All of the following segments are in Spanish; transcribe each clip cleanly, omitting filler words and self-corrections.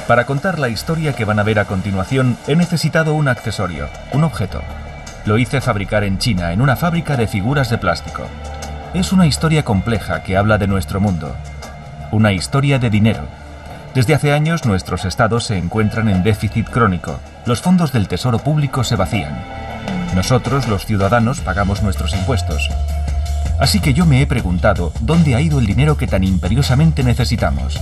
Para contar la historia que van a ver a continuación, he necesitado un accesorio, un objeto. Lo hice fabricar en China, en una fábrica de figuras de plástico. Es una historia compleja que habla de nuestro mundo. Una historia de dinero. Desde hace años nuestros estados se encuentran en déficit crónico. Los fondos del tesoro público se vacían. Nosotros, los ciudadanos, pagamos nuestros impuestos. Así que yo me he preguntado dónde ha ido el dinero que tan imperiosamente necesitamos.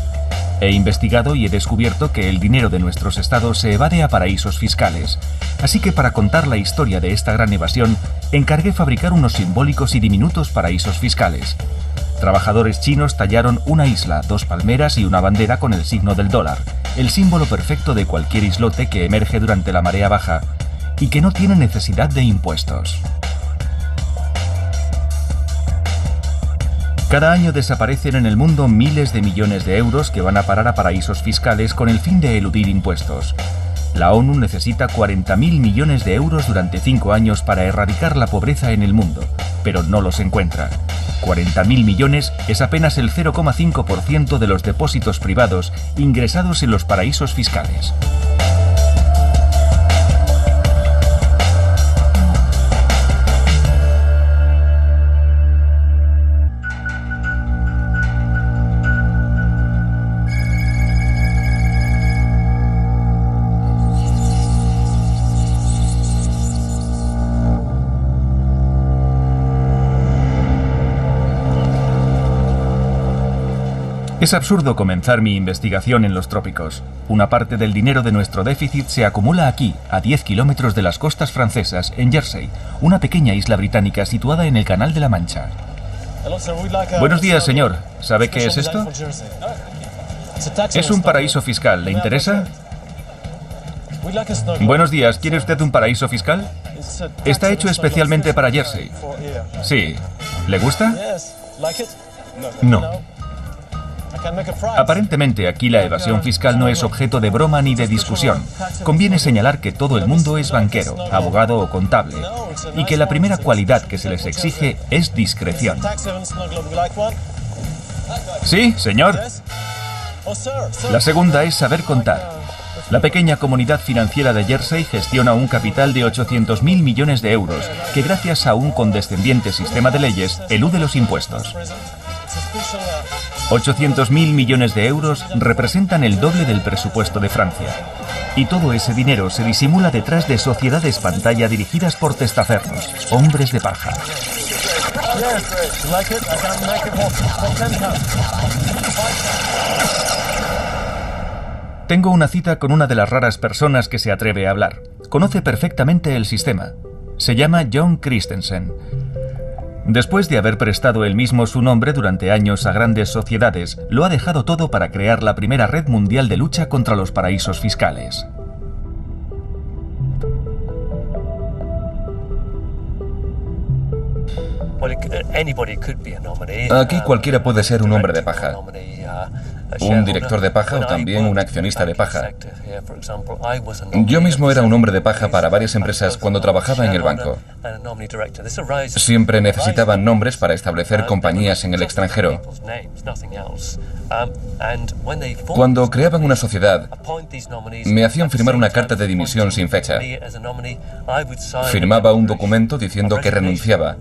He investigado y he descubierto que el dinero de nuestros estados se evade a paraísos fiscales. Así que para contar la historia de esta gran evasión, encargué fabricar unos simbólicos y diminutos paraísos fiscales. Trabajadores chinos tallaron una isla, 2 palmeras y una bandera con el signo del dólar, el símbolo perfecto de cualquier islote que emerge durante la marea baja y que no tiene necesidad de impuestos. Cada año desaparecen en el mundo miles de millones de euros que van a parar a paraísos fiscales con el fin de eludir impuestos. La ONU necesita 40.000 millones de euros durante 5 años para erradicar la pobreza en el mundo, pero no los encuentra. 40.000 millones es apenas el 0,5% de los depósitos privados ingresados en los paraísos fiscales. Es absurdo comenzar mi investigación en los trópicos. Una parte del dinero de nuestro déficit se acumula aquí, a 10 kilómetros de las costas francesas, en Jersey, una pequeña isla británica situada en el Canal de la Mancha. Buenos días, señor. ¿Sabe qué es esto? Es un paraíso fiscal. ¿Le interesa? Buenos días. ¿Quiere usted un paraíso fiscal? Está hecho especialmente para Jersey. Sí. ¿Le gusta? No. Aparentemente aquí la evasión fiscal no es objeto de broma ni de discusión. Conviene señalar que todo el mundo es banquero, abogado o contable, y que la primera cualidad que se les exige es discreción. Sí, señor. La segunda es saber contar. La pequeña comunidad financiera de Jersey gestiona un capital de 800.000 millones de euros, que gracias a un condescendiente sistema de leyes elude los impuestos. 800.000 millones de euros representan el doble del presupuesto de Francia. Y todo ese dinero se disimula detrás de sociedades pantalla dirigidas por testaferros, hombres de paja. Tengo una cita con una de las raras personas que se atreve a hablar. Conoce perfectamente el sistema. Se llama John Christensen. Después de haber prestado él mismo su nombre durante años a grandes sociedades, lo ha dejado todo para crear la primera red mundial de lucha contra los paraísos fiscales. Aquí cualquiera puede ser un hombre de paja, un director de paja o también un accionista de paja. Yo mismo era un hombre de paja para varias empresas cuando trabajaba en el banco. Siempre necesitaban nombres para establecer compañías en el extranjero. Cuando creaban una sociedad, me hacían firmar una carta de dimisión sin fecha. Firmaba un documento diciendo que renunciaba.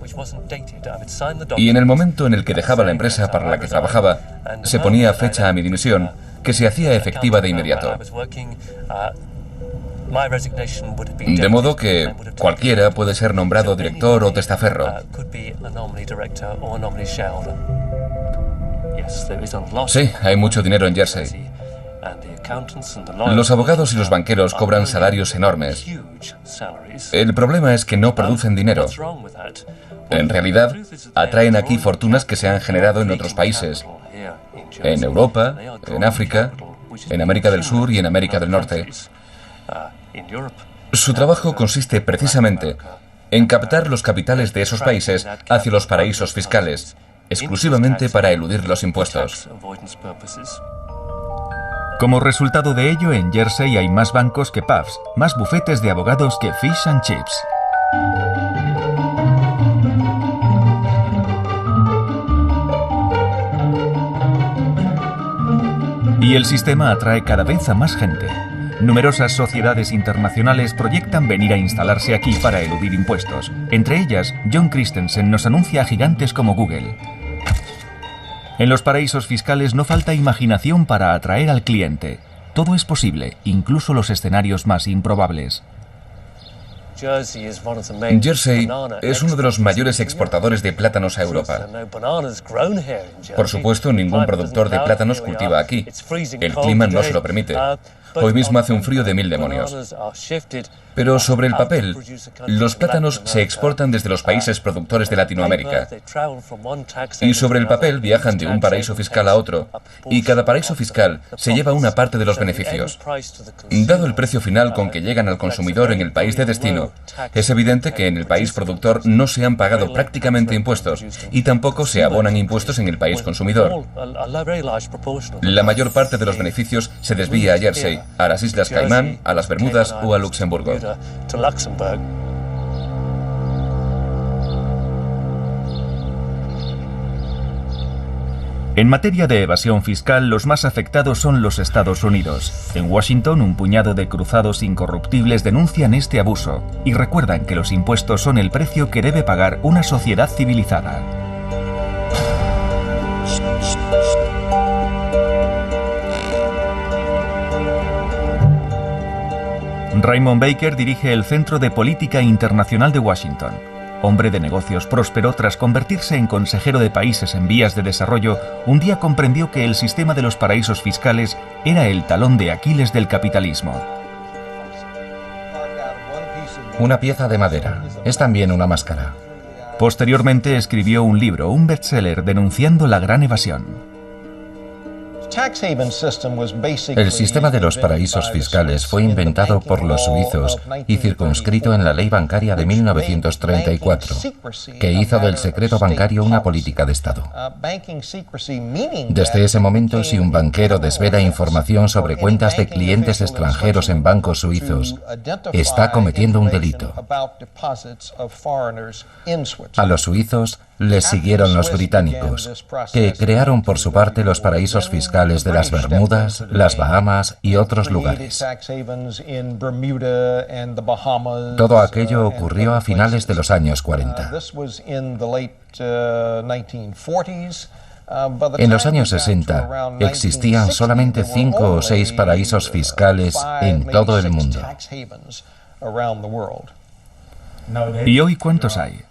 Y en el momento en el que dejaba la empresa para la que trabajaba, se ponía fecha a mi dimisión, que se hacía efectiva de inmediato. De modo que cualquiera puede ser nombrado director o testaferro. Sí, hay mucho dinero en Jersey. Los abogados y los banqueros cobran salarios enormes. El problema es que no producen dinero. En realidad, atraen aquí fortunas que se han generado en otros países. En Europa, en África, en América del Sur y en América del Norte. Su trabajo consiste precisamente en captar los capitales de esos países hacia los paraísos fiscales, exclusivamente para eludir los impuestos. Como resultado de ello, en Jersey hay más bancos que pubs, más bufetes de abogados que fish and chips. Y el sistema atrae cada vez a más gente. Numerosas sociedades internacionales proyectan venir a instalarse aquí para eludir impuestos. Entre ellas, John Christensen nos anuncia a gigantes como Google. En los paraísos fiscales no falta imaginación para atraer al cliente. Todo es posible, incluso los escenarios más improbables. Jersey es uno de los mayores exportadores de plátanos a Europa. Por supuesto, ningún productor de plátanos cultiva aquí. El clima no se lo permite. Hoy mismo hace un frío de 1000 demonios. Pero sobre el papel, los plátanos se exportan desde los países productores de Latinoamérica. Y sobre el papel viajan de un paraíso fiscal a otro, y cada paraíso fiscal se lleva una parte de los beneficios. Dado el precio final con que llegan al consumidor en el país de destino, es evidente que en el país productor no se han pagado prácticamente impuestos, y tampoco se abonan impuestos en el país consumidor. La mayor parte de los beneficios se desvía a Jersey, a las Islas Caimán, a las Bermudas o a Luxemburgo. En materia de evasión fiscal, los más afectados son los Estados Unidos. En Washington, un puñado de cruzados incorruptibles denuncian este abuso y recuerdan que los impuestos son el precio que debe pagar una sociedad civilizada. Raymond Baker dirige el Centro de Política Internacional de Washington. Hombre de negocios próspero, tras convertirse en consejero de países en vías de desarrollo, un día comprendió que el sistema de los paraísos fiscales era el talón de Aquiles del capitalismo. Una pieza de madera. Es también una máscara. Posteriormente escribió un libro, un bestseller, denunciando la gran evasión. El sistema de los paraísos fiscales fue inventado por los suizos y circunscrito en la ley bancaria de 1934, que hizo del secreto bancario una política de Estado. Desde ese momento, si un banquero desvela información sobre cuentas de clientes extranjeros en bancos suizos, está cometiendo un delito. A los suizos les siguieron los británicos, que crearon por su parte los paraísos fiscales de las Bermudas, las Bahamas y otros lugares. Todo aquello ocurrió a finales de los años 40. En los años 60 existían solamente 5 o 6 paraísos fiscales en todo el mundo. ¿Y hoy cuántos hay?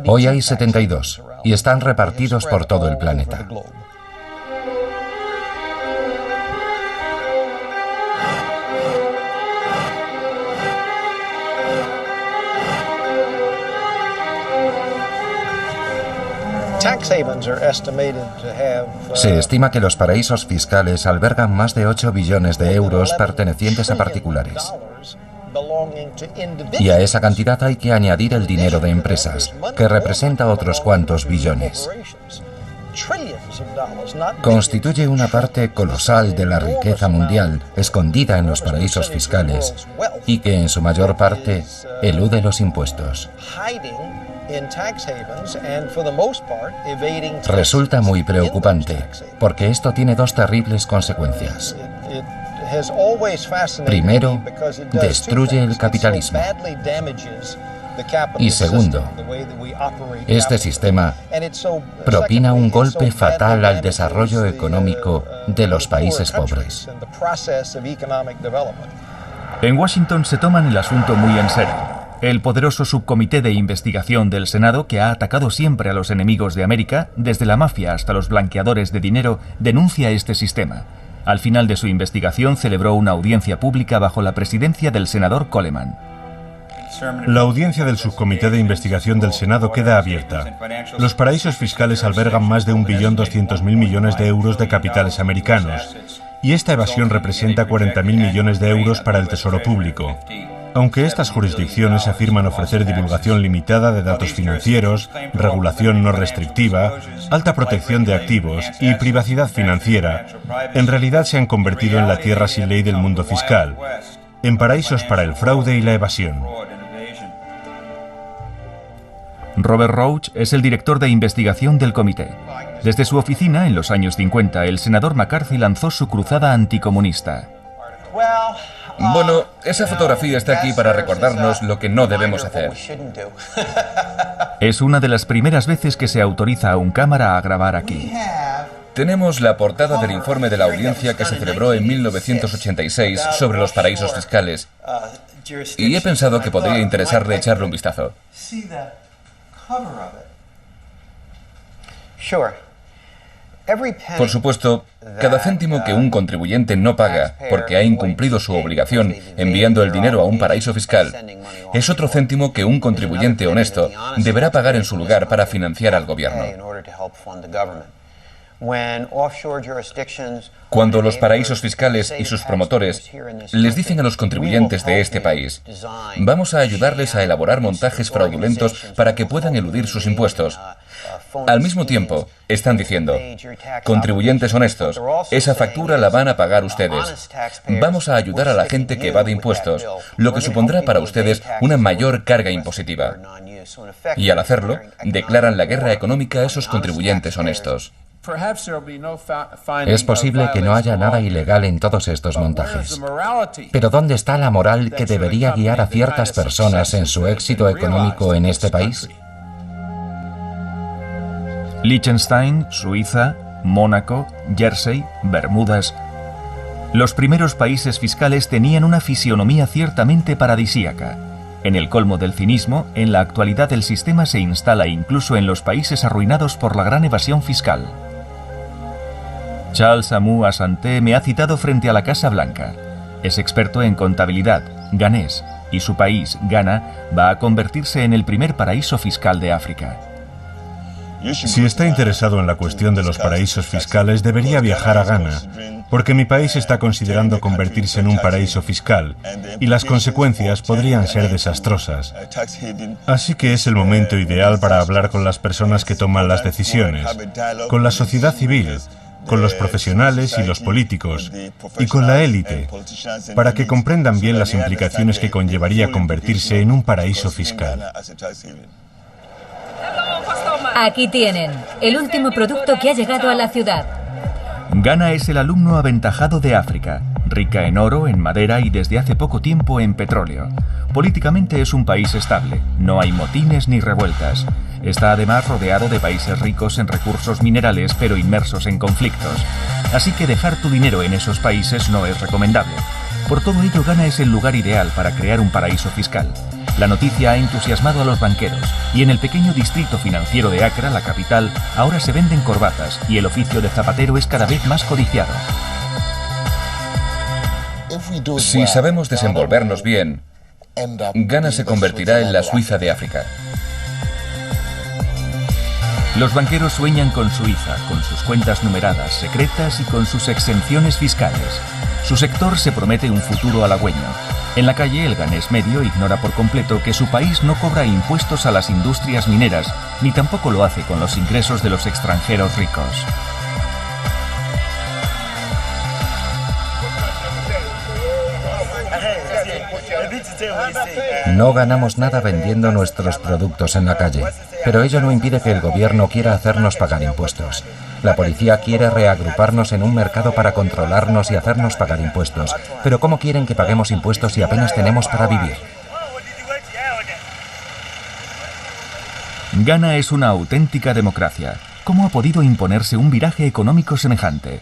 Hoy hay 72 y están repartidos por todo el planeta. Se estima que los paraísos fiscales albergan más de 8 billones de euros pertenecientes a particulares. Y a esa cantidad hay que añadir el dinero de empresas, que representa otros cuantos billones. Constituye una parte colosal de la riqueza mundial escondida en los paraísos fiscales y que en su mayor parte elude los impuestos. Resulta muy preocupante, porque esto tiene 2 terribles consecuencias. Primero, destruye el capitalismo. Y segundo, este sistema propina un golpe fatal al desarrollo económico de los países pobres. En Washington se toman el asunto muy en serio. El poderoso subcomité de investigación del Senado, que ha atacado siempre a los enemigos de América, desde la mafia hasta los blanqueadores de dinero, denuncia este sistema. Al final de su investigación celebró una audiencia pública bajo la presidencia del senador Coleman. La audiencia del subcomité de investigación del Senado queda abierta. Los paraísos fiscales albergan más de 1.200.000 millones de euros de capitales americanos, y esta evasión representa 40.000 millones de euros para el Tesoro Público. Aunque estas jurisdicciones afirman ofrecer divulgación limitada de datos financieros, regulación no restrictiva, alta protección de activos y privacidad financiera, en realidad se han convertido en la tierra sin ley del mundo fiscal, en paraísos para el fraude y la evasión. Robert Roach es el director de investigación del comité. Desde su oficina, en los años 50, el senador McCarthy lanzó su cruzada anticomunista. Bueno, esa fotografía está aquí para recordarnos lo que no debemos hacer. Es una de las primeras veces que se autoriza a un cámara a grabar aquí. Tenemos la portada del informe de la audiencia que se celebró en 1986 sobre los paraísos fiscales. Y he pensado que podría interesarle echarle un vistazo. Por supuesto, cada céntimo que un contribuyente no paga porque ha incumplido su obligación enviando el dinero a un paraíso fiscal es otro céntimo que un contribuyente honesto deberá pagar en su lugar para financiar al gobierno. Cuando los paraísos fiscales y sus promotores les dicen a los contribuyentes de este país, vamos a ayudarles a elaborar montajes fraudulentos para que puedan eludir sus impuestos, al mismo tiempo, están diciendo, contribuyentes honestos, esa factura la van a pagar ustedes. Vamos a ayudar a la gente que evade impuestos, lo que supondrá para ustedes una mayor carga impositiva. Y al hacerlo, declaran la guerra económica a esos contribuyentes honestos. Es posible que no haya nada ilegal en todos estos montajes. Pero ¿dónde está la moral que debería guiar a ciertas personas en su éxito económico en este país? Liechtenstein, Suiza, Mónaco, Jersey, Bermudas. Los primeros países fiscales tenían una fisionomía ciertamente paradisíaca. En el colmo del cinismo, en la actualidad el sistema se instala incluso en los países arruinados por la gran evasión fiscal. Charles Amu Asante me ha citado frente a la Casa Blanca. Es experto en contabilidad, ganés, y su país, Ghana, va a convertirse en el primer paraíso fiscal de África. Si está interesado en la cuestión de los paraísos fiscales, debería viajar a Ghana, porque mi país está considerando convertirse en un paraíso fiscal, y las consecuencias podrían ser desastrosas. Así que es el momento ideal para hablar con las personas que toman las decisiones, con la sociedad civil, con los profesionales y los políticos, y con la élite, para que comprendan bien las implicaciones que conllevaría convertirse en un paraíso fiscal. Aquí tienen, el último producto que ha llegado a la ciudad. Ghana es el alumno aventajado de África, rica en oro, en madera y desde hace poco tiempo en petróleo. Políticamente es un país estable, no hay motines ni revueltas. Está además rodeado de países ricos en recursos minerales pero inmersos en conflictos. Así que dejar tu dinero en esos países no es recomendable. Por todo ello, Ghana es el lugar ideal para crear un paraíso fiscal. La noticia ha entusiasmado a los banqueros y en el pequeño distrito financiero de Accra, la capital, ahora se venden corbatas y el oficio de zapatero es cada vez más codiciado. Si sabemos desenvolvernos bien, Ghana se convertirá en la Suiza de África. Los banqueros sueñan con Suiza, con sus cuentas numeradas, secretas y con sus exenciones fiscales. Su sector se promete un futuro halagüeño. En la calle, el ganés medio ignora por completo que su país no cobra impuestos a las industrias mineras, ni tampoco lo hace con los ingresos de los extranjeros ricos. No ganamos nada vendiendo nuestros productos en la calle, pero ello no impide que el gobierno quiera hacernos pagar impuestos. La policía quiere reagruparnos en un mercado para controlarnos y hacernos pagar impuestos. Pero ¿cómo quieren que paguemos impuestos si apenas tenemos para vivir? Ghana es una auténtica democracia. ¿Cómo ha podido imponerse un viraje económico semejante?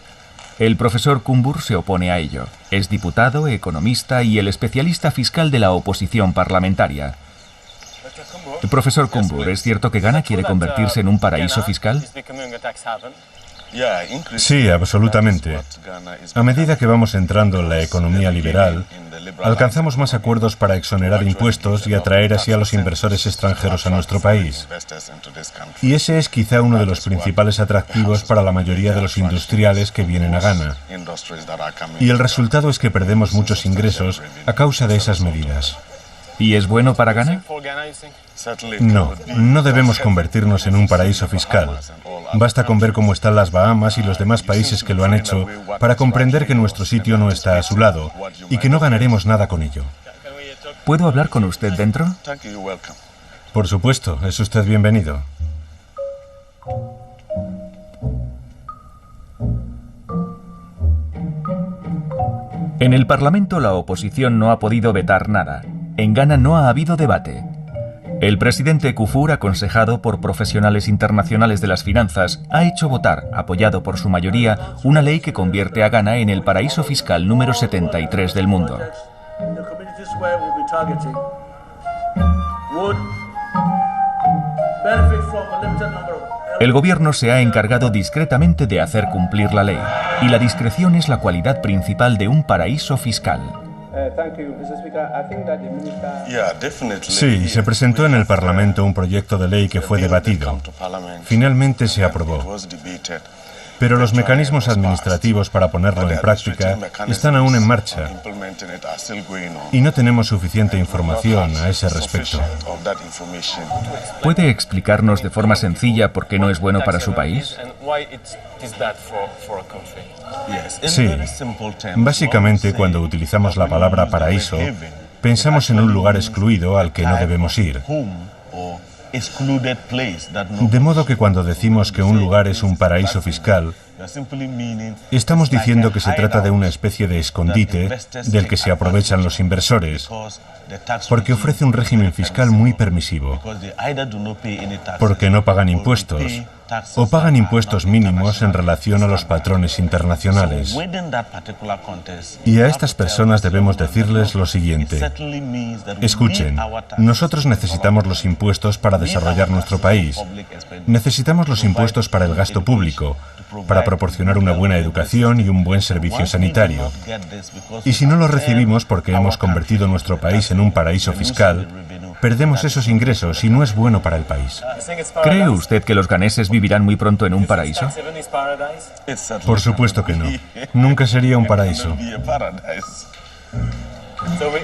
El profesor Kumbur se opone a ello. Es diputado, economista y el especialista fiscal de la oposición parlamentaria. Profesor Kumbur, ¿es cierto que Ghana quiere convertirse en un paraíso fiscal? Sí, absolutamente. A medida que vamos entrando en la economía liberal, alcanzamos más acuerdos para exonerar impuestos y atraer así a los inversores extranjeros a nuestro país. Y ese es quizá uno de los principales atractivos para la mayoría de los industriales que vienen a Ghana. Y el resultado es que perdemos muchos ingresos a causa de esas medidas. ¿Y es bueno para Ghana? No, no debemos convertirnos en un paraíso fiscal. Basta con ver cómo están las Bahamas y los demás países que lo han hecho para comprender que nuestro sitio no está a su lado y que no ganaremos nada con ello. ¿Puedo hablar con usted dentro? Por supuesto, es usted bienvenido. En el Parlamento la oposición no ha podido vetar nada. En Ghana no ha habido debate. El presidente Kufur, aconsejado por profesionales internacionales de las finanzas, ha hecho votar, apoyado por su mayoría, una ley que convierte a Ghana en el paraíso fiscal número 73 del mundo. El gobierno se ha encargado discretamente de hacer cumplir la ley, y la discreción es la cualidad principal de un paraíso fiscal. Sí, se presentó en el Parlamento un proyecto de ley que fue debatido. Finalmente se aprobó. Pero los mecanismos administrativos para ponerlo en práctica están aún en marcha y no tenemos suficiente información a ese respecto. ¿Puede explicarnos de forma sencilla por qué no es bueno para su país? Sí. Básicamente, cuando utilizamos la palabra paraíso, pensamos en un lugar excluido al que no debemos ir. De modo que cuando decimos que un lugar es un paraíso fiscal, estamos diciendo que se trata de una especie de escondite del que se aprovechan los inversores, porque ofrece un régimen fiscal muy permisivo, porque no pagan impuestos, o pagan impuestos mínimos en relación a los patrones internacionales. Y a estas personas debemos decirles lo siguiente: escuchen, nosotros necesitamos los impuestos para desarrollar nuestro país. Necesitamos los impuestos para el gasto público, para proporcionar una buena educación y un buen servicio sanitario. Y si no lo recibimos porque hemos convertido nuestro país en un paraíso fiscal, perdemos esos ingresos y no es bueno para el país. ¿Cree usted que los ganeses vivirán muy pronto en un paraíso? Por supuesto que no. Nunca sería un paraíso.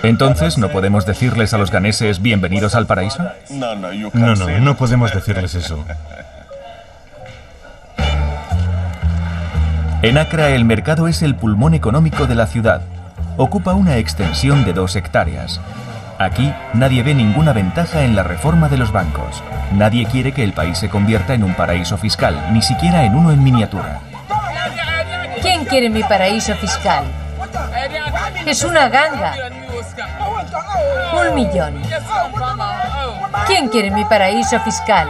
Entonces, ¿no podemos decirles a los ganeses bienvenidos al paraíso? No podemos decirles eso. En Accra, el mercado es el pulmón económico de la ciudad. Ocupa una extensión de 2 hectáreas. Aquí, nadie ve ninguna ventaja en la reforma de los bancos. Nadie quiere que el país se convierta en un paraíso fiscal, ni siquiera en uno en miniatura. ¿Quién quiere mi paraíso fiscal? Es una ganga. 1 millón. ¿Quién quiere mi paraíso fiscal?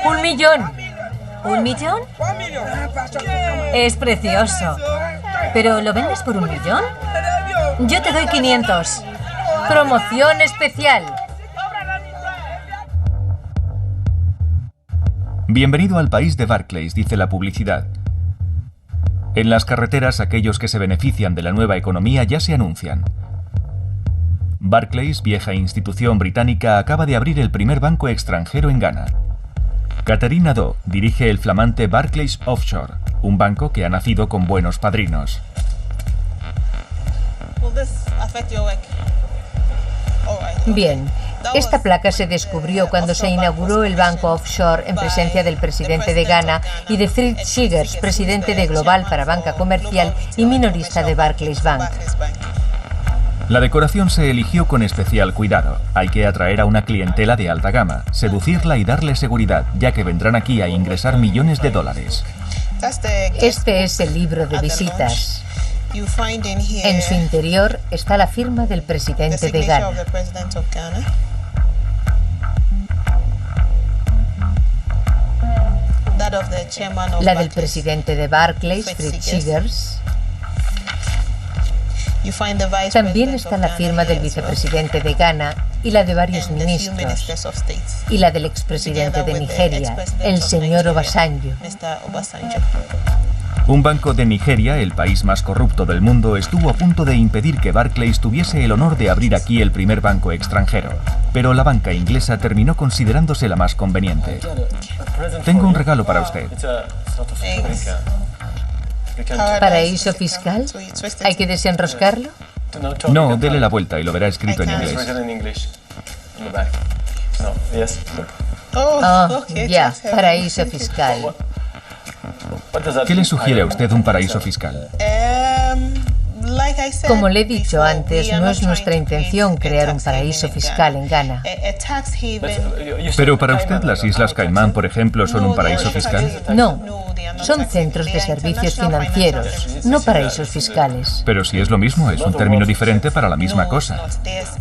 1 millón. ¿1 millón? Es precioso. ¿Pero lo vendes por 1 millón? Yo te doy 500. Promoción especial. Bienvenido al país de Barclays, dice la publicidad. En las carreteras, aquellos que se benefician de la nueva economía ya se anuncian. Barclays, vieja institución británica, acaba de abrir el primer banco extranjero en Ghana. Caterina Do dirige el flamante Barclays Offshore, un banco que ha nacido con buenos padrinos. Bien, esta placa se descubrió cuando se inauguró el banco offshore en presencia del presidente de Ghana y de Fritz Seegers, presidente de Global para banca comercial y minorista de Barclays Bank. La decoración se eligió con especial cuidado. Hay que atraer a una clientela de alta gama, seducirla y darle seguridad, ya que vendrán aquí a ingresar millones de dólares. Este es el libro de visitas. En su interior está la firma del presidente de Ghana. La del presidente de Barclays, Fritz Seegers. También está la firma del vicepresidente de Ghana y la de varios ministros, y la del expresidente de Nigeria, el señor Obasanjo. Un banco de Nigeria, el país más corrupto del mundo, estuvo a punto de impedir que Barclays tuviese el honor de abrir aquí el primer banco extranjero, pero la banca inglesa terminó considerándose la más conveniente. Tengo un regalo para usted. ¿Paraíso fiscal? ¿Hay que desenroscarlo? No, dele la vuelta y lo verá escrito en inglés. Oh, ya, paraíso fiscal. ¿Qué le sugiere a usted un paraíso fiscal? Como le he dicho antes, no es nuestra intención crear un paraíso fiscal en Ghana. Pero para usted, las Islas Caimán, por ejemplo, ¿son un paraíso fiscal? No, son centros de servicios financieros, no paraísos fiscales. Pero si es lo mismo, es un término diferente para la misma cosa.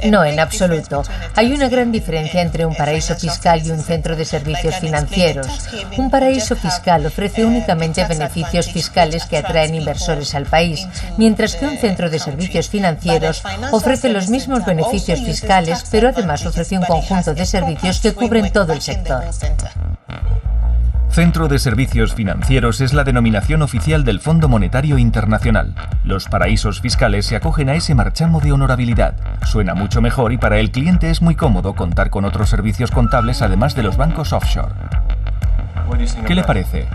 No, en absoluto. Hay una gran diferencia entre un paraíso fiscal y un centro de servicios financieros. Un paraíso fiscal ofrece únicamente beneficios fiscales que atraen inversores al país, mientras que un centro de servicios financieros ofrece los mismos beneficios fiscales, pero además ofrece un conjunto de servicios que cubren todo el sector. Centro de Servicios Financieros es la denominación oficial del Fondo Monetario Internacional. Los paraísos fiscales se acogen a ese marchamo de honorabilidad. Suena mucho mejor y para el cliente es muy cómodo contar con otros servicios contables además de los bancos offshore. ¿Qué le parece?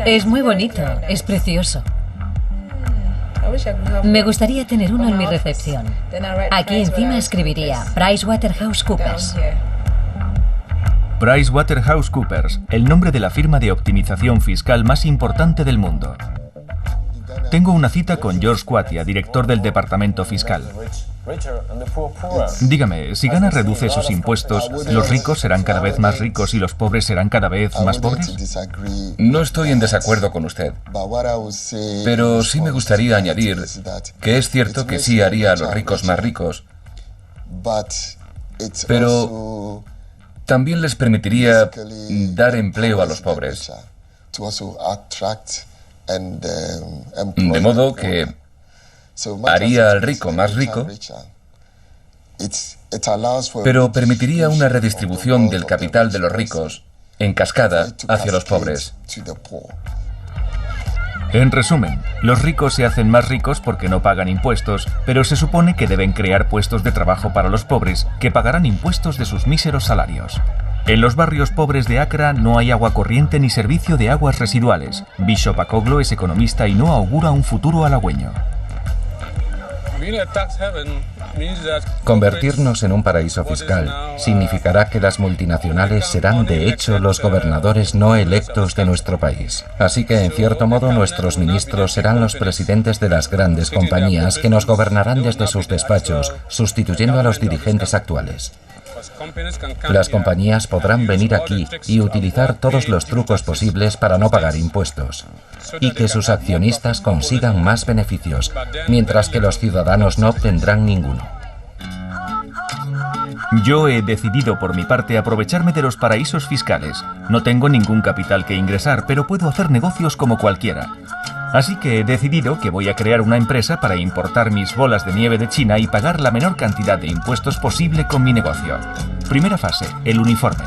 Es muy bonito, es precioso. Me gustaría tener uno en mi recepción. Aquí encima escribiría PricewaterhouseCoopers. PricewaterhouseCoopers, el nombre de la firma de optimización fiscal más importante del mundo. Tengo una cita con George Kwatia, director del Departamento Fiscal. Dígame, si Ghana reduce sus impuestos, ¿los ricos serán cada vez más ricos y los pobres serán cada vez más pobres? No estoy en desacuerdo con usted, pero sí me gustaría añadir que es cierto que sí haría a los ricos más ricos, pero también les permitiría dar empleo a los pobres. De modo que haría al rico más rico, pero permitiría una redistribución del capital de los ricos en cascada hacia los pobres. En resumen, los ricos se hacen más ricos porque no pagan impuestos, pero se supone que deben crear puestos de trabajo para los pobres, que pagarán impuestos de sus míseros salarios. En los barrios pobres de Accra no hay agua corriente ni servicio de aguas residuales. Bishop Akoglo es economista y no augura un futuro halagüeño. Convertirnos en un paraíso fiscal significará que las multinacionales serán de hecho los gobernadores no electos de nuestro país. Así que, en cierto modo, nuestros ministros serán los presidentes de las grandes compañías que nos gobernarán desde sus despachos, sustituyendo a los dirigentes actuales. Las compañías podrán venir aquí y utilizar todos los trucos posibles para no pagar impuestos, y que sus accionistas consigan más beneficios, mientras que los ciudadanos no obtendrán ninguno. Yo he decidido por mi parte aprovecharme de los paraísos fiscales. No tengo ningún capital que ingresar, pero puedo hacer negocios como cualquiera. Así que he decidido que voy a crear una empresa para importar mis bolas de nieve de China y pagar la menor cantidad de impuestos posible con mi negocio. Primera fase, el uniforme.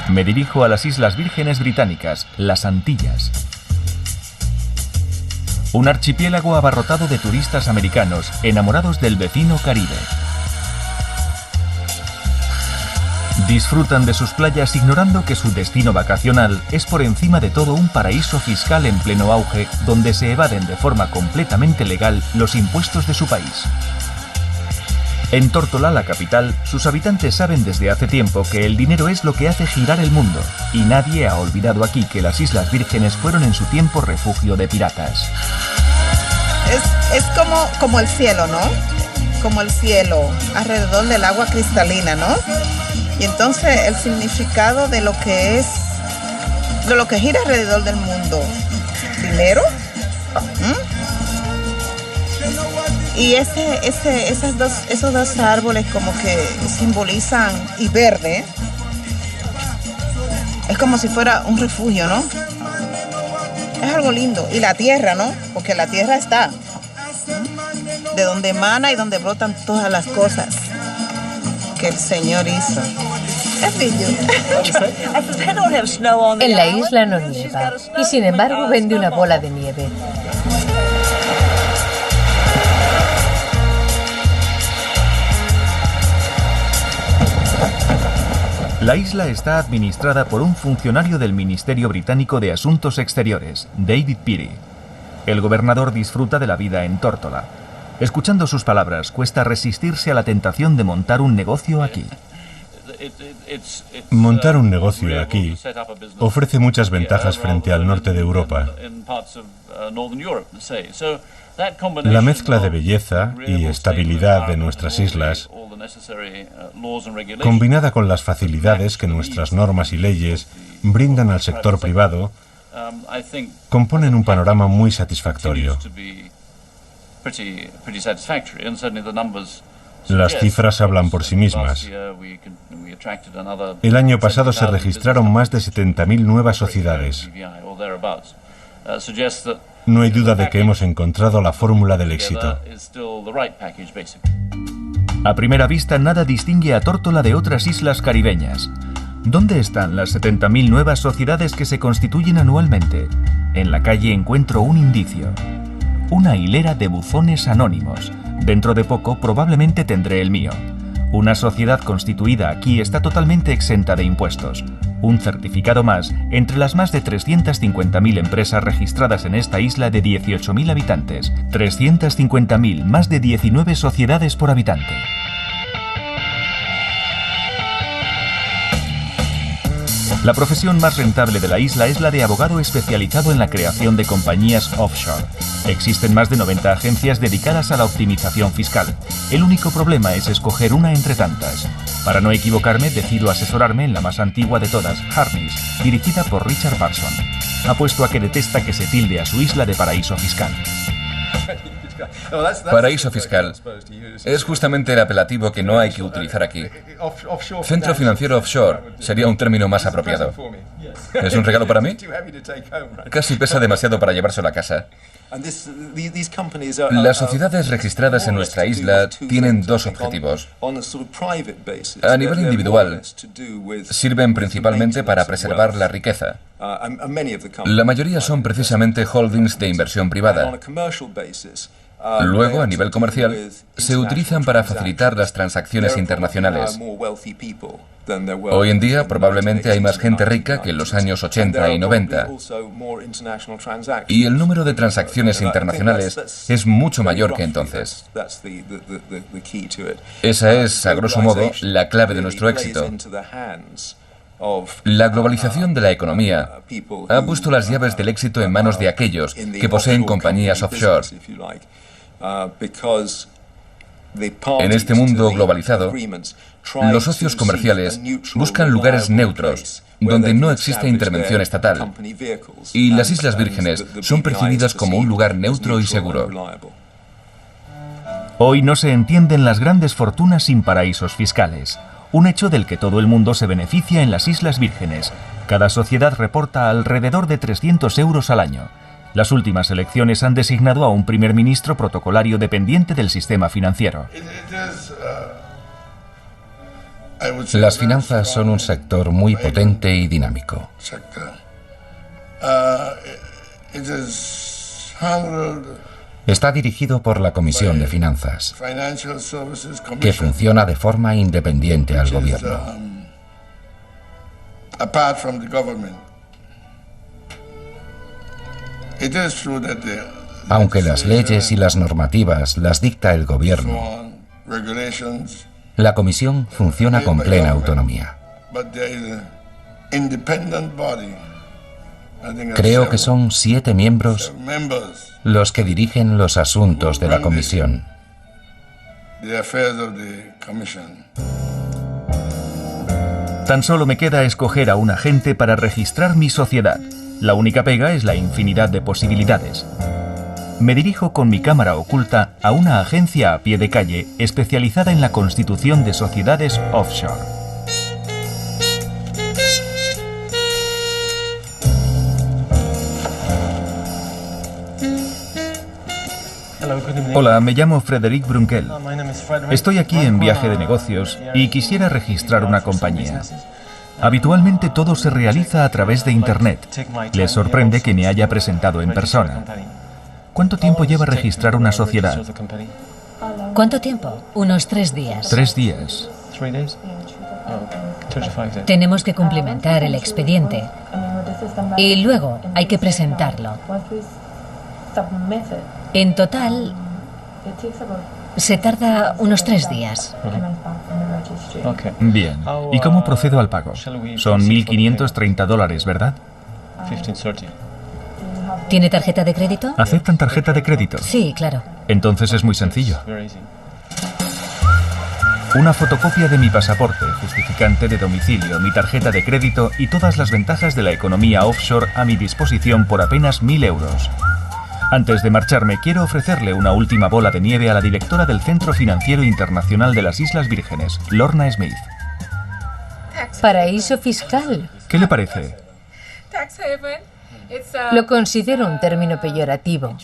Me dirijo a las Islas Vírgenes Británicas, las Antillas. Un archipiélago abarrotado de turistas americanos, enamorados del vecino Caribe. Disfrutan de sus playas ignorando que su destino vacacional es por encima de todo un paraíso fiscal en pleno auge, donde se evaden de forma completamente legal los impuestos de su país. En Tórtola, la capital, sus habitantes saben desde hace tiempo que el dinero es lo que hace girar el mundo, y nadie ha olvidado aquí que las Islas Vírgenes fueron en su tiempo refugio de piratas. Es como el cielo, ¿no? Como el cielo, alrededor del agua cristalina, ¿no? Y entonces el significado de lo que gira alrededor del mundo, dinero, y esos dos árboles como que simbolizan, y verde, es como si fuera un refugio, ¿no? Es algo lindo. Y la tierra, ¿no? Porque la tierra está, de donde emana y donde brotan todas las cosas que el Señor hizo. Es bello. En la isla no nieva, y sin embargo vende una bola de nieve. La isla está administrada por un funcionario del Ministerio Británico de Asuntos Exteriores, David Peary. El gobernador disfruta de la vida en Tórtola. Escuchando sus palabras, cuesta resistirse a la tentación de montar un negocio aquí. Montar un negocio aquí ofrece muchas ventajas frente al norte de Europa. La mezcla de belleza y estabilidad de nuestras islas, combinada con las facilidades que nuestras normas y leyes brindan al sector privado, componen un panorama muy satisfactorio. Las cifras hablan por sí mismas. El año pasado se registraron más de 70.000 nuevas sociedades. No hay duda de que hemos encontrado la fórmula del éxito. A primera vista, nada distingue a Tórtola de otras islas caribeñas. ¿Dónde están las 70.000 nuevas sociedades que se constituyen anualmente? En la calle encuentro un indicio. Una hilera de buzones anónimos. Dentro de poco probablemente tendré el mío. Una sociedad constituida aquí está totalmente exenta de impuestos. Un certificado más entre las más de 350.000 empresas registradas en esta isla de 18.000 habitantes. 350.000, más de 19 sociedades por habitante. La profesión más rentable de la isla es la de abogado especializado en la creación de compañías offshore. Existen más de 90 agencias dedicadas a la optimización fiscal. El único problema es escoger una entre tantas. Para no equivocarme, decido asesorarme en la más antigua de todas, Harness, dirigida por Richard Barson. Apuesto a que detesta que se tilde a su isla de paraíso fiscal. Paraíso fiscal es justamente el apelativo que no hay que utilizar aquí. Centro financiero offshore sería un término más apropiado. ¿Es un regalo para mí? Casi pesa demasiado para llevárselo a casa. Las sociedades registradas en nuestra isla tienen dos objetivos. A nivel individual, sirven principalmente para preservar la riqueza. La mayoría son precisamente holdings de inversión privada. Luego, a nivel comercial, se utilizan para facilitar las transacciones internacionales. Hoy en día, probablemente hay más gente rica que en los años 80 y 90. Y el número de transacciones internacionales es mucho mayor que entonces. Esa es, a grosso modo, la clave de nuestro éxito. La globalización de la economía ha puesto las llaves del éxito en manos de aquellos que poseen compañías offshore. En este mundo globalizado, los socios comerciales buscan lugares neutros, donde no existe intervención estatal, y las Islas Vírgenes son percibidas como un lugar neutro y seguro. Hoy no se entienden las grandes fortunas sin paraísos fiscales, un hecho del que todo el mundo se beneficia en las Islas Vírgenes. Cada sociedad reporta alrededor de 300 euros al año. Las últimas elecciones han designado a un primer ministro protocolario dependiente del sistema financiero. Las finanzas son un sector muy potente y dinámico. Está dirigido por la Comisión de Finanzas, que funciona de forma independiente al gobierno. Aunque las leyes y las normativas las dicta el gobierno, la comisión funciona con plena autonomía. Creo que son 7 miembros los que dirigen los asuntos de la comisión. Tan solo me queda escoger a un agente para registrar mi sociedad. La única pega es la infinidad de posibilidades. Me dirijo con mi cámara oculta a una agencia a pie de calle especializada en la constitución de sociedades offshore. Hola, me llamo Frederic Brunkel. Estoy aquí en viaje de negocios y quisiera registrar una compañía. Habitualmente todo se realiza a través de Internet. Les sorprende que me haya presentado en persona. ¿Cuánto tiempo lleva registrar una sociedad? ¿Cuánto tiempo? Unos 3 días. 3 días. Tenemos que cumplimentar el expediente y luego hay que presentarlo. En total, se tarda unos 3 días. Bien. ¿Y cómo procedo al pago? Son $1.530, ¿verdad? ¿Tiene tarjeta de crédito? ¿Aceptan tarjeta de crédito? Sí, claro. Entonces es muy sencillo. Una fotocopia de mi pasaporte, justificante de domicilio, mi tarjeta de crédito y todas las ventajas de la economía offshore a mi disposición por apenas 1.000 euros. Antes de marcharme, quiero ofrecerle una última bola de nieve a la directora del Centro Financiero Internacional de las Islas Vírgenes, Lorna Smith. Paraíso fiscal. ¿Qué le parece? Lo considero un término peyorativo.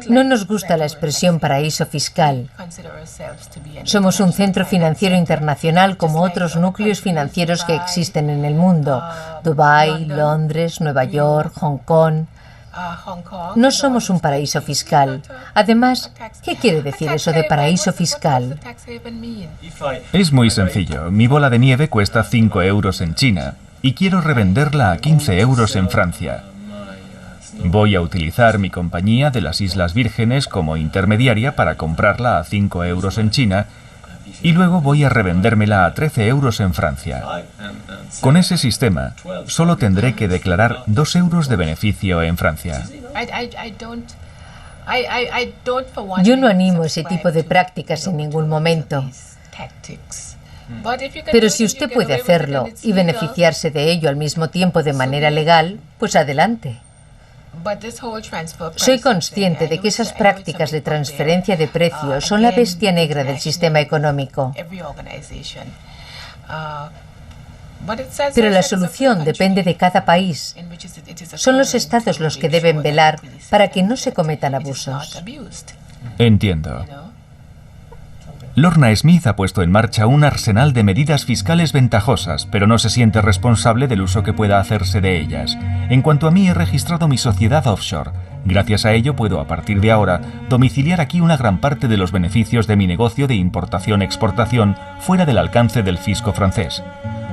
No nos gusta la expresión paraíso fiscal. Somos un centro financiero internacional como otros núcleos financieros que existen en el mundo. Dubái, Londres, Nueva York, Hong Kong. No somos un paraíso fiscal. Además, ¿qué quiere decir eso de paraíso fiscal? Es muy sencillo. Mi bola de nieve cuesta 5 euros en China y quiero revenderla a 15 euros en Francia. Voy a utilizar mi compañía de las Islas Vírgenes como intermediaria para comprarla a 5 euros en China y luego voy a revendérmela a 13 euros en Francia. Con ese sistema, solo tendré que declarar 2 euros de beneficio en Francia. Yo no animo ese tipo de prácticas en ningún momento. Pero si usted puede hacerlo y beneficiarse de ello al mismo tiempo de manera legal, pues adelante. Soy consciente de que esas prácticas de transferencia de precios son la bestia negra del sistema económico. Pero la solución depende de cada país. Son los estados los que deben velar para que no se cometan abusos. Entiendo. Lorna Smith ha puesto en marcha un arsenal de medidas fiscales ventajosas, pero no se siente responsable del uso que pueda hacerse de ellas. En cuanto a mí, he registrado mi sociedad offshore. Gracias a ello puedo, a partir de ahora, domiciliar aquí una gran parte de los beneficios de mi negocio de importación-exportación fuera del alcance del fisco francés.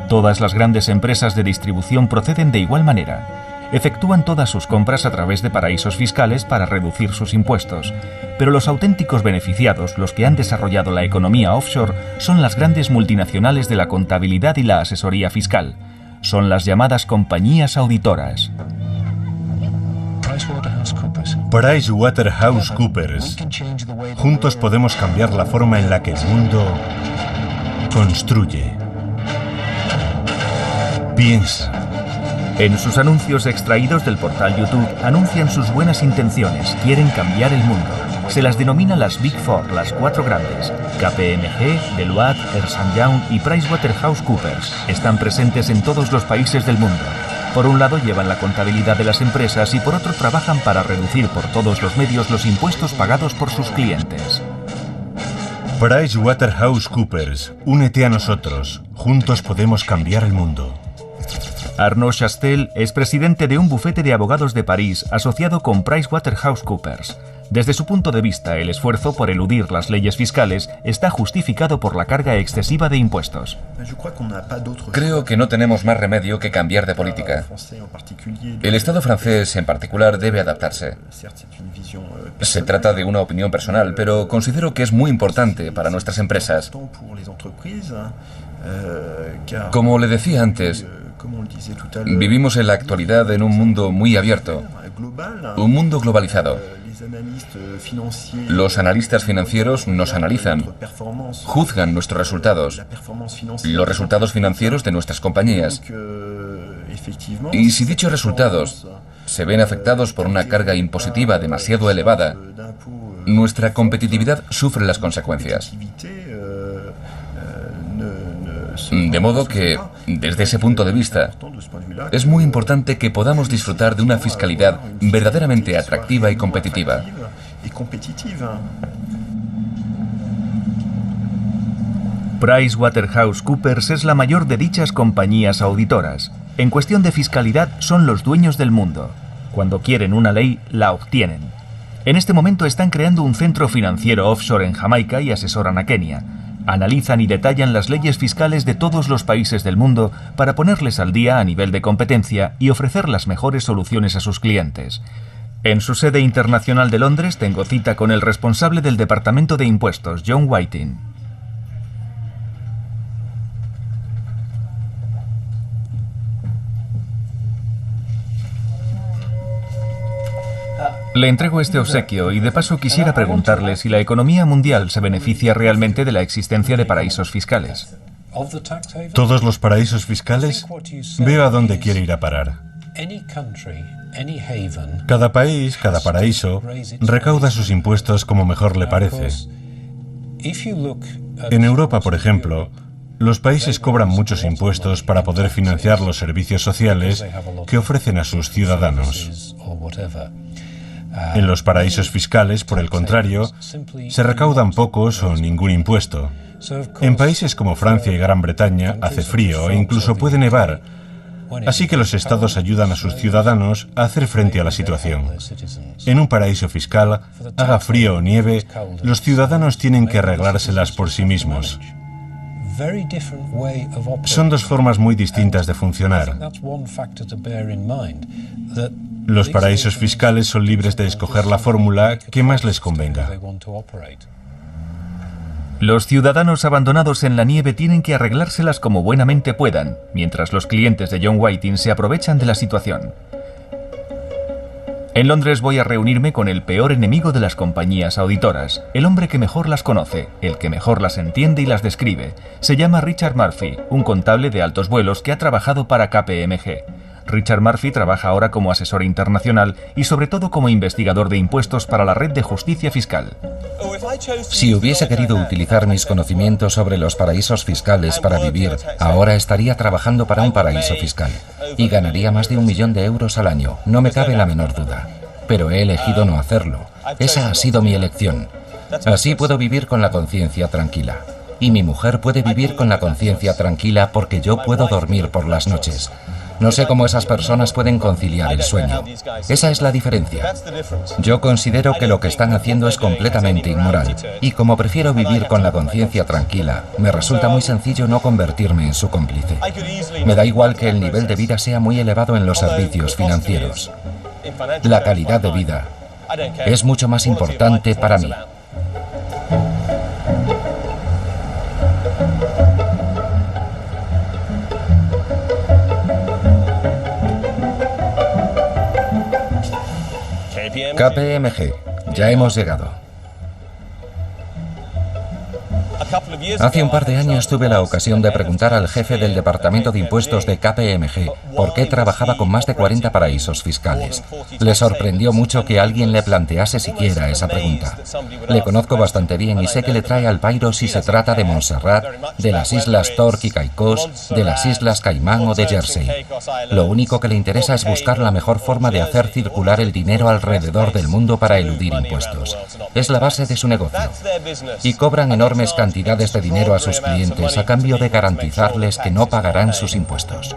Todas las grandes empresas de distribución proceden de igual manera. Efectúan todas sus compras a través de paraísos fiscales para reducir sus impuestos. Pero los auténticos beneficiados, los que han desarrollado la economía offshore, son las grandes multinacionales de la contabilidad y la asesoría fiscal. Son las llamadas compañías auditoras. PricewaterhouseCoopers. Juntos podemos cambiar la forma en la que el mundo construye. Piensa. En sus anuncios extraídos del portal YouTube anuncian sus buenas intenciones, quieren cambiar el mundo. Se las denomina las Big Four, las 4 grandes. KPMG, Deloitte, Ernst & Young y PricewaterhouseCoopers. Están presentes en todos los países del mundo. Por un lado llevan la contabilidad de las empresas y por otro trabajan para reducir por todos los medios los impuestos pagados por sus clientes. PricewaterhouseCoopers, únete a nosotros. Juntos podemos cambiar el mundo. Arnaud Chastel es presidente de un bufete de abogados de París asociado con PricewaterhouseCoopers. Desde su punto de vista, el esfuerzo por eludir las leyes fiscales está justificado por la carga excesiva de impuestos. Creo que no tenemos más remedio que cambiar de política. El Estado francés, en particular, debe adaptarse. Se trata de una opinión personal, pero considero que es muy importante para nuestras empresas. Como le decía antes, vivimos en la actualidad en un mundo muy abierto, un mundo globalizado. Los analistas financieros nos analizan, juzgan nuestros resultados, los resultados financieros de nuestras compañías. Y si dichos resultados se ven afectados por una carga impositiva demasiado elevada, nuestra competitividad sufre las consecuencias. De modo que, desde ese punto de vista, es muy importante que podamos disfrutar de una fiscalidad verdaderamente atractiva y competitiva. PricewaterhouseCoopers es la mayor de dichas compañías auditoras. En cuestión de fiscalidad, son los dueños del mundo. Cuando quieren una ley, la obtienen. En este momento están creando un centro financiero offshore en Jamaica y asesoran a Kenia. Analizan y detallan las leyes fiscales de todos los países del mundo para ponerles al día a nivel de competencia y ofrecer las mejores soluciones a sus clientes. En su sede internacional de Londres tengo cita con el responsable del Departamento de Impuestos, John Whiting. Le entrego este obsequio y de paso quisiera preguntarle si la economía mundial se beneficia realmente de la existencia de paraísos fiscales. ¿Todos los paraísos fiscales? Veo a dónde quiere ir a parar. Cada país, cada paraíso, recauda sus impuestos como mejor le parece. En Europa, por ejemplo, los países cobran muchos impuestos para poder financiar los servicios sociales que ofrecen a sus ciudadanos. En los paraísos fiscales, por el contrario, se recaudan pocos o ningún impuesto. En países como Francia y Gran Bretaña hace frío e incluso puede nevar, así que los estados ayudan a sus ciudadanos a hacer frente a la situación. En un paraíso fiscal, haga frío o nieve, los ciudadanos tienen que arreglárselas por sí mismos. Son dos formas muy distintas de funcionar. Los paraísos fiscales son libres de escoger la fórmula que más les convenga. Los ciudadanos abandonados en la nieve tienen que arreglárselas como buenamente puedan, mientras los clientes de John Whiting se aprovechan de la situación. En Londres voy a reunirme con el peor enemigo de las compañías auditoras, el hombre que mejor las conoce, el que mejor las entiende y las describe. Se llama Richard Murphy, un contable de altos vuelos que ha trabajado para KPMG. Richard Murphy trabaja ahora como asesor internacional y sobre todo como investigador de impuestos para la Red de Justicia Fiscal. Si hubiese querido utilizar mis conocimientos sobre los paraísos fiscales para vivir, ahora estaría trabajando para un paraíso fiscal y ganaría más de 1 millón de euros al año, no me cabe la menor duda. Pero he elegido no hacerlo. Esa ha sido mi elección. Así puedo vivir con la conciencia tranquila. Y mi mujer puede vivir con la conciencia tranquila porque yo puedo dormir por las noches. No sé cómo esas personas pueden conciliar el sueño. Esa es la diferencia. Yo considero que lo que están haciendo es completamente inmoral. Y como prefiero vivir con la conciencia tranquila, me resulta muy sencillo no convertirme en su cómplice. Me da igual que el nivel de vida sea muy elevado en los servicios financieros. La calidad de vida es mucho más importante para mí. KPMG, ya hemos llegado. Hace un par de años tuve la ocasión de preguntar al jefe del departamento de impuestos de KPMG por qué trabajaba con más de 40 paraísos fiscales. Le sorprendió mucho que alguien le plantease siquiera esa pregunta. Le conozco bastante bien y sé que le trae al pairo si se trata de Montserrat, de las islas Tork y Caicos, de las islas Caimán o de Jersey. Lo único que le interesa es buscar la mejor forma de hacer circular el dinero alrededor del mundo para eludir impuestos. Es la base de su negocio. Y cobran enormes cantidades de dinero a sus clientes a cambio de garantizarles que no pagarán sus impuestos.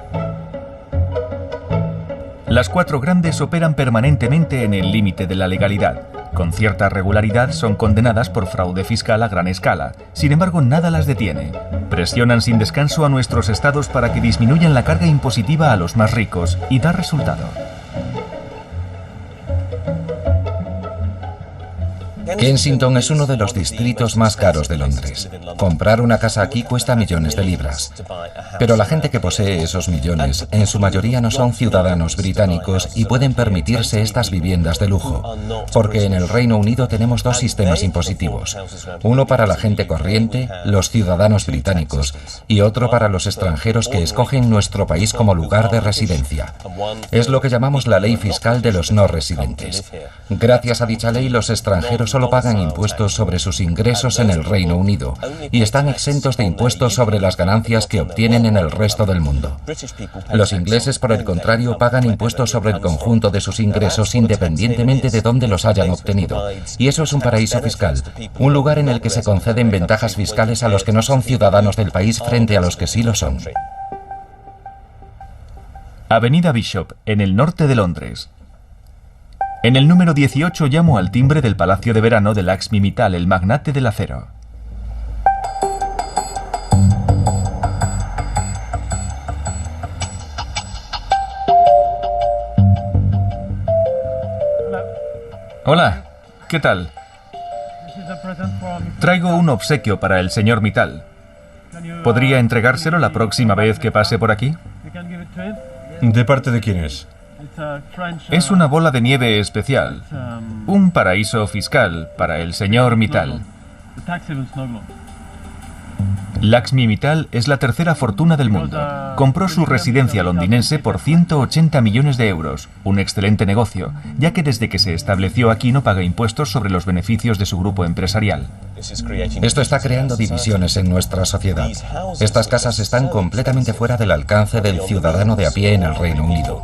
Las 4 grandes operan permanentemente en el límite de la legalidad. Con cierta regularidad son condenadas por fraude fiscal a gran escala. Sin embargo, nada las detiene. Presionan sin descanso a nuestros estados para que disminuyan la carga impositiva a los más ricos y da resultado. Kensington es uno de los distritos más caros de Londres. Comprar una casa aquí cuesta millones de libras. Pero la gente que posee esos millones, en su mayoría no son ciudadanos británicos y pueden permitirse estas viviendas de lujo. Porque en el Reino Unido tenemos 2 sistemas impositivos. Uno para la gente corriente, los ciudadanos británicos, y otro para los extranjeros que escogen nuestro país como lugar de residencia. Es lo que llamamos la ley fiscal de los no residentes. Gracias a dicha ley, los extranjeros solo pagan impuestos sobre sus ingresos en el Reino Unido y están exentos de impuestos sobre las ganancias que obtienen en el resto del mundo. Los ingleses, por el contrario, pagan impuestos sobre el conjunto de sus ingresos independientemente de dónde los hayan obtenido. Y eso es un paraíso fiscal, un lugar en el que se conceden ventajas fiscales a los que no son ciudadanos del país frente a los que sí lo son. Avenida Bishop, en el norte de Londres. En el número 18 llamo al timbre del Palacio de Verano de Lakshmi Mittal, el magnate del acero. Hola, ¿qué tal? Traigo un obsequio para el señor Mittal. ¿Podría entregárselo la próxima vez que pase por aquí? ¿De parte de quién es? Es una bola de nieve especial, un paraíso fiscal para el señor Mittal. Lakshmi Mittal es la tercera fortuna del mundo. Compró su residencia londinense por 180 millones de euros, un excelente negocio, ya que desde que se estableció aquí no paga impuestos sobre los beneficios de su grupo empresarial. Esto está creando divisiones en nuestra sociedad. Estas casas están completamente fuera del alcance del ciudadano de a pie en el Reino Unido.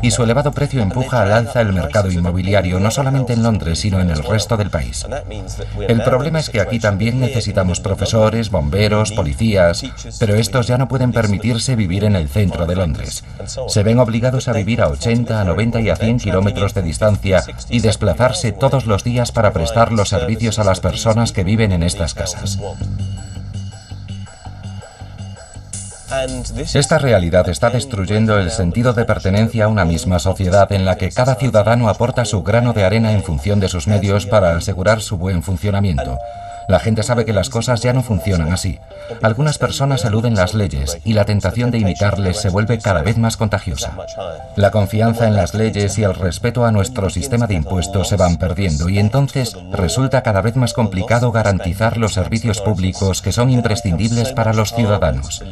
Y su elevado precio empuja al alza el mercado inmobiliario, no solamente en Londres, sino en el resto del país. El problema es que aquí también necesitamos profesores, bomberos, policías, pero estos ya no pueden permitirse vivir en el centro de Londres. Se ven obligados a vivir a 80, a 90 y a 100 kilómetros de distancia y desplazarse todos los días para prestar los servicios a las personas que viven en estas casas. Esta realidad está destruyendo el sentido de pertenencia a una misma sociedad en la que cada ciudadano aporta su grano de arena en función de sus medios para asegurar su buen funcionamiento. La gente sabe que las cosas ya no funcionan así. Algunas personas eluden las leyes y la tentación de imitarles se vuelve cada vez más contagiosa. La confianza en las leyes y el respeto a nuestro sistema de impuestos se van perdiendo y entonces resulta cada vez más complicado garantizar los servicios públicos que son imprescindibles para los ciudadanos.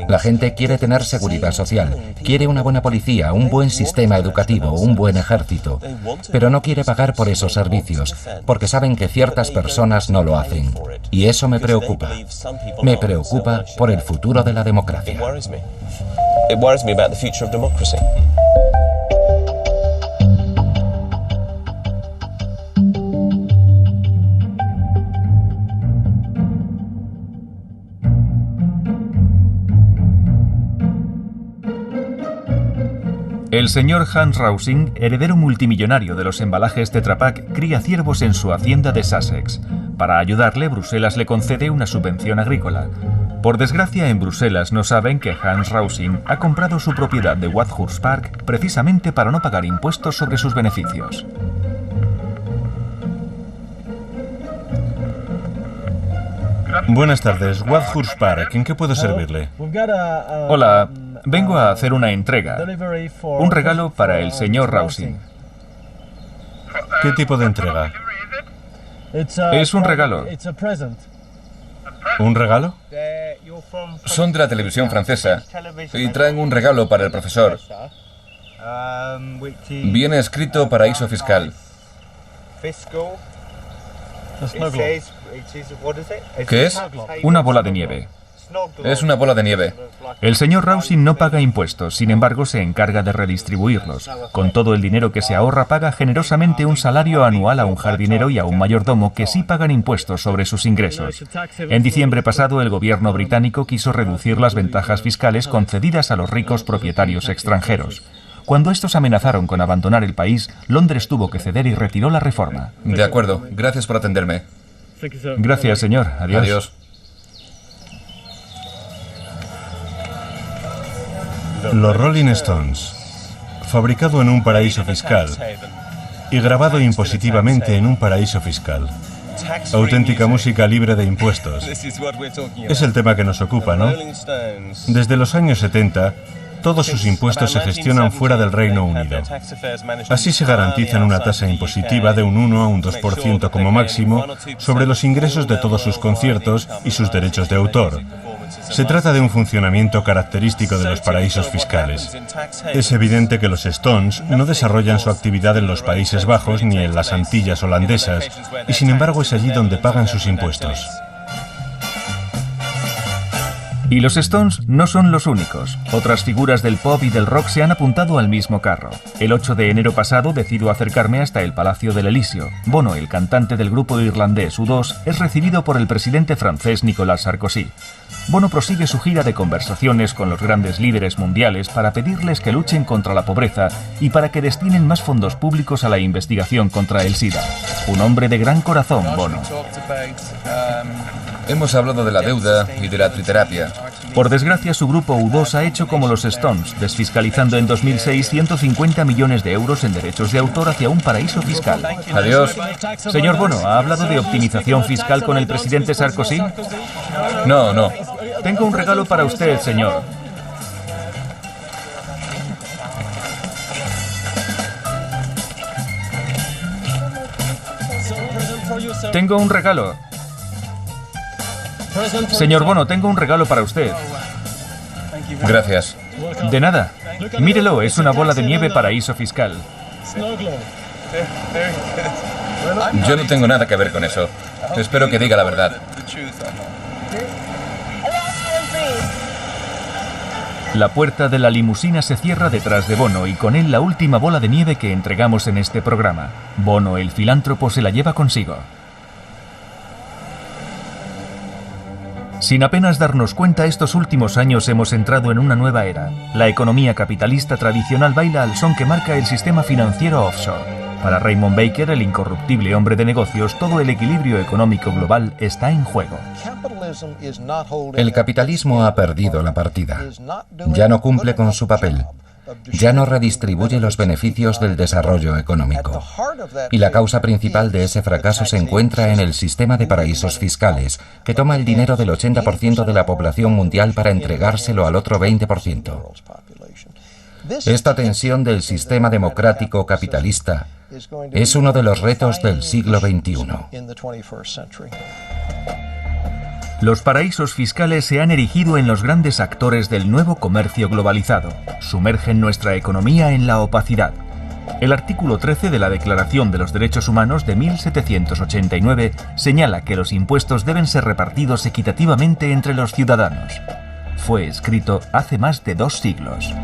La gente quiere tener seguridad social, quiere una buena policía, un buen sistema educativo, un buen ejército, pero no quiere pagar por esos servicios porque saben que ciertas personas no lo hacen. Y eso me preocupa. Me preocupa por el futuro de la democracia. El señor Hans Rausing, heredero multimillonario de los embalajes Tetra Pak, cría ciervos en su hacienda de Sussex. Para ayudarle, Bruselas le concede una subvención agrícola. Por desgracia, en Bruselas no saben que Hans Rausing ha comprado su propiedad de Wadhurst Park precisamente para no pagar impuestos sobre sus beneficios. Buenas tardes, Wadhurst Park. ¿En qué puedo servirle? Hola, vengo a hacer una entrega. Un regalo para el señor Rausing. ¿Qué tipo de entrega? Es un regalo. ¿Un regalo? Son de la televisión francesa y traen un regalo para el profesor. Viene escrito paraíso fiscal. ¿Qué es? Una bola de nieve. Es una bola de nieve. El señor Rausing no paga impuestos, sin embargo se encarga de redistribuirlos. Con todo el dinero que se ahorra, paga generosamente un salario anual a un jardinero y a un mayordomo que sí pagan impuestos sobre sus ingresos. En diciembre pasado, el gobierno británico quiso reducir las ventajas fiscales concedidas a los ricos propietarios extranjeros. Cuando estos amenazaron con abandonar el país, Londres tuvo que ceder y retiró la reforma. De acuerdo. Gracias por atenderme. Gracias, señor. Adiós. Adiós. Los Rolling Stones, fabricado en un paraíso fiscal y grabado impositivamente en un paraíso fiscal. Auténtica música libre de impuestos. Es el tema que nos ocupa, ¿no? Desde los años 70, todos sus impuestos se gestionan fuera del Reino Unido. Así se garantizan una tasa impositiva de un 1 a un 2% como máximo sobre los ingresos de todos sus conciertos y sus derechos de autor. Se trata de un funcionamiento característico de los paraísos fiscales. Es evidente que los Stones no desarrollan su actividad en los Países Bajos ni en las Antillas holandesas, y sin embargo es allí donde pagan sus impuestos. Y los Stones no son los únicos. Otras figuras del pop y del rock se han apuntado al mismo carro. El 8 de enero pasado decido acercarme hasta el Palacio del Elíseo. Bono, el cantante del grupo irlandés U2, es recibido por el presidente francés Nicolas Sarkozy. Bono prosigue su gira de conversaciones con los grandes líderes mundiales para pedirles que luchen contra la pobreza y para que destinen más fondos públicos a la investigación contra el SIDA. Un hombre de gran corazón, Bono. Hemos hablado de la deuda y de la triterapia. Por desgracia, su grupo U2 ha hecho como los Stones, desfiscalizando en 2006 150 millones de euros en derechos de autor hacia un paraíso fiscal. Adiós. Señor Bono, ¿ha hablado de optimización fiscal con el presidente Sarkozy? No. Tengo un regalo para usted, señor. Tengo un regalo. Señor Bono, tengo un regalo para usted. Gracias. De nada. Mírelo, es una bola de nieve paraíso fiscal. Yo no tengo nada que ver con eso. Espero que diga la verdad. La puerta de la limusina se cierra detrás de Bono y con él la última bola de nieve que entregamos en este programa. Bono, el filántropo, se la lleva consigo. Sin apenas darnos cuenta, estos últimos años hemos entrado en una nueva era. La economía capitalista tradicional baila al son que marca el sistema financiero offshore. Para Raymond Baker, el incorruptible hombre de negocios, todo el equilibrio económico global está en juego. El capitalismo ha perdido la partida. Ya no cumple con su papel. Ya no redistribuye los beneficios del desarrollo económico. Y la causa principal de ese fracaso se encuentra en el sistema de paraísos fiscales, que toma el dinero del 80% de la población mundial para entregárselo al otro 20%. Esta tensión del sistema democrático capitalista es uno de los retos del siglo XXI. Los paraísos fiscales se han erigido en los grandes actores del nuevo comercio globalizado. Sumergen nuestra economía en la opacidad. El artículo 13 de la Declaración de los Derechos Humanos de 1789 señala que los impuestos deben ser repartidos equitativamente entre los ciudadanos. Fue escrito hace más de 2 siglos.